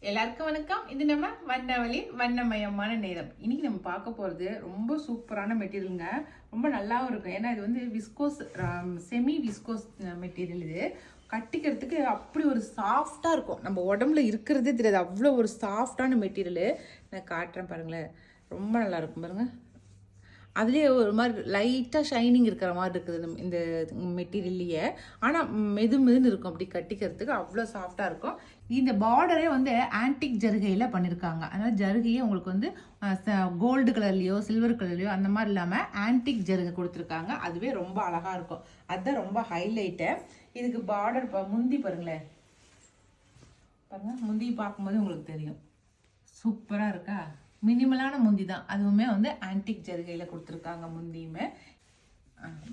எல்லாருக்கும் வணக்கம். இது நம்ம வண்ணவழி வண்ணமயமான நேரம். இன்னைக்கு நம்ம பார்க்க போகிறது ரொம்ப சூப்பரான மெட்டீரியலுங்க. ரொம்ப நல்லாவும் இருக்கும். ஏன்னா இது வந்து விஸ்கோஸ் செமி விஸ்கோஸ் மெட்டீரியல். இது கட்டிக்கிறதுக்கு அப்படி ஒரு சாஃப்டாக இருக்கும். நம்ம உடம்புல இருக்கிறதே தெரியாது, அவ்வளோ ஒரு சாஃப்டான மெட்டீரியலு. நான் காட்டுறேன் பாருங்களேன், ரொம்ப நல்லா இருக்கும் பாருங்கள். அதுலேயே ஒரு மாதிரி லைட்டாக ஷைனிங் இருக்கிற மாதிரி இருக்குது இந்த மெட்டீரியல்லையே. ஆனால் மெதுன்னு இருக்கும், அப்படி கட்டிக்கிறதுக்கு அவ்வளோ சாஃப்டாக இருக்கும். இந்த பார்டரே வந்து ஆன்டிக் ஜருகையில் பண்ணியிருக்காங்க. அதனால் ஜருகையே உங்களுக்கு வந்து கோல்டு கலர்லேயோ சில்வர் கலர்லையோ அந்த மாதிரி இல்லாமல் ஆன்டிக் ஜருகை கொடுத்துருக்காங்க. அதுவே ரொம்ப அழகாக இருக்கும். அதுதான் ரொம்ப ஹைலைட்டு. இதுக்கு பார்டர் முந்தி பாருங்களேன், பாருங்கள். முந்தி பார்க்கும்போது உங்களுக்கு தெரியும், சூப்பராக இருக்கா. மினிமலான முந்தி தான், அதுவுமே வந்து ஆன்டிக் ஜருகையில் கொடுத்துருக்காங்க. முந்தியுமே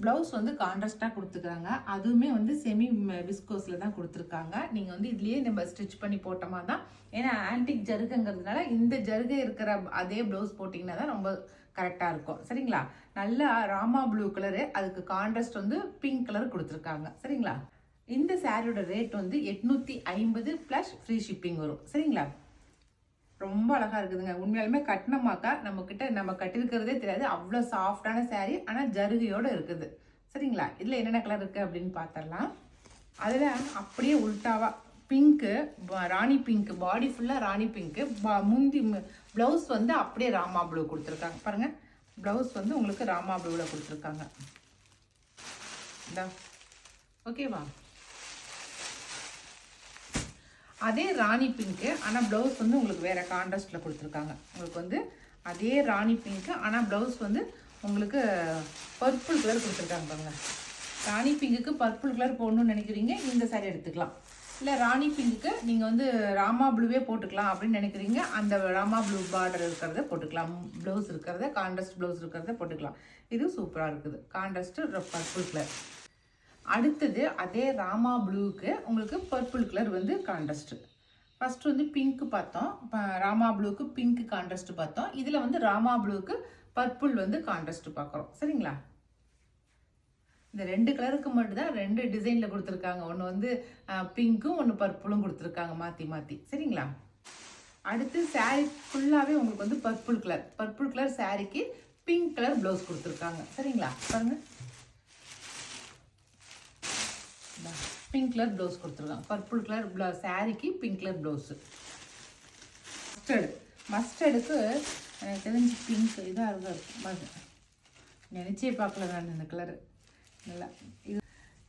ப்ளவுஸ் வந்து கான்ட்ராஸ்டாக கொடுத்துருக்காங்க. அதுவுமே வந்து செமி விஸ்கோஸில் தான் கொடுத்துருக்காங்க. நீங்கள் வந்து இதுலேயே நம்ம ஸ்டிச் பண்ணி போட்டோமா தான், ஏன்னா ஆன்டிக் ஜருகைங்கிறதுனால இந்த ஜருகை இருக்கிற அதே ப்ளவுஸ் போட்டிங்கன்னா தான் ரொம்ப கரெக்டாக இருக்கும். சரிங்களா. நல்லா ராமா ப்ளூ கலரு, அதுக்கு கான்ட்ராஸ்ட் வந்து பிங்க் கலர் கொடுத்துருக்காங்க. சரிங்களா. இந்த சாரியோட ரேட் வந்து 850 ப்ளஸ் ஃப்ரீ ஷிப்பிங் வரும். சரிங்களா. ரொம்ப அழகாக இருக்குதுங்க. உண்மையாலுமே கட்டினமாக்கா நம்ம கட்டிருக்கிறதே தெரியாது, அவ்வளோ சாஃப்டான சாரீ. ஆனால் ஜருகையோடு இருக்குது. சரிங்களா. இதில் என்னென்ன கலர் இருக்குது அப்படின்னு பார்த்துடலாம். அதில் அப்படியே உல்டாவா பிங்க்கு, ராணி பிங்க், பாடி ஃபுல்லாக ராணி பிங்க்கு. முந்தி ப்ளவுஸ் வந்து அப்படியே ராமா ப்ளூ கொடுத்துருக்காங்க. பாருங்கள், ப்ளவுஸ் வந்து உங்களுக்கு ராமா ப்ளூவில் கொடுத்துருக்காங்க. ஓகேவா. அதே ராணி பிங்க்கு, ஆனால் ப்ளவுஸ் வந்து உங்களுக்கு வேறு கான்ட்ராஸ்டில் கொடுத்துருக்காங்க. உங்களுக்கு வந்து அதே ராணி பிங்க்கு, ஆனால் ப்ளவுஸ் வந்து உங்களுக்கு பர்பிள் கலர் கொடுத்துருக்காங்க. பாருங்கள், ராணி பிங்குக்கு பர்பிள் கலர் போடணும்னு நினைக்கிறீங்க, இந்த சாரி எடுத்துக்கலாம். இல்லை ராணி பிங்குக்கு நீங்கள் வந்து ராமா ப்ளூவே போட்டுக்கலாம் அப்படின்னு நினைக்கிறீங்க, அந்த ராமா ப்ளூ பார்டர் இருக்கிறத போட்டுக்கலாம். ப்ளவுஸ் இருக்கிறத, கான்ட்ராஸ்ட் ப்ளவுஸ் இருக்கிறத போட்டுக்கலாம். இது சூப்பராக இருக்குது. Contrast purple colour. அடுத்தது அதே ராமா ப்ளூவுக்கு உங்களுக்கு பர்பிள் கலர் வந்து கான்ட்ராஸ்ட். ஃபர்ஸ்ட் வந்து பிங்க் பார்த்தோம், ராமா ப்ளூக்கு பிங்க் கான்ட்ராஸ்ட் பார்த்தோம். இதில் வந்து ராமா ப்ளூவுக்கு பர்பிள் வந்து கான்ட்ராஸ்ட் பார்க்குறோம். சரிங்களா. இந்த ரெண்டு கலருக்கு மட்டும்தான் ரெண்டு டிசைனில் கொடுத்துருக்காங்க. ஒன்று வந்து பிங்க்கும் ஒன்று பர்பிளும் கொடுத்துருக்காங்க, மாற்றி மாற்றி. சரிங்களா. அடுத்து சாரீ ஃபுல்லாகவே உங்களுக்கு வந்து பர்பிள் கலர் சாரீக்கு பிங்க் கலர் ப்ளவுஸ் கொடுத்துருக்காங்க. சரிங்களா. பாருங்கள், பிங்க் கலர் ப்ளவுஸ் கொடுத்துருக்காங்க. பர்பிள் கலர் சாரீக்கு பிங்க் கலர் ப்ளவுஸு. மஸ்டர்டுக்கு எனக்கு தெரிஞ்சு பிங்க் இதாக இருக்கும். நினச்சே பார்க்கல நான் இந்த கலரு.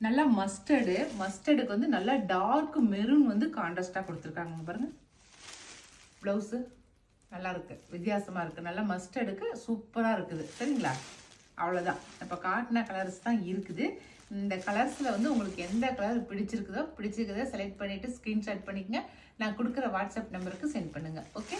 நல்லா மஸ்டர்டுக்கு வந்து நல்லா டார்க் மெரூன் வந்து கான்ட்ராஸ்டாக கொடுத்துருக்காங்க. பாருங்கள், ப்ளவுஸு நல்லா இருக்குது, வித்தியாசமாக இருக்குது. நல்லா மஸ்டர்டுக்கு சூப்பராக இருக்குது. சரிங்களா. அவ்வளோதான், இப்போ காட்டின கலர்ஸ் தான் இருக்குது. இந்த கலர்ஸில் வந்து உங்களுக்கு எந்த கலர் பிடிச்சிருக்குதோ செலக்ட் பண்ணிவிட்டு ஸ்க்ரீன்ஷாட் பண்ணிக்கங்க. நான் கொடுக்குற வாட்ஸ்அப் நம்பருக்கு சென்ட் பண்ணுங்கள். ஓகே.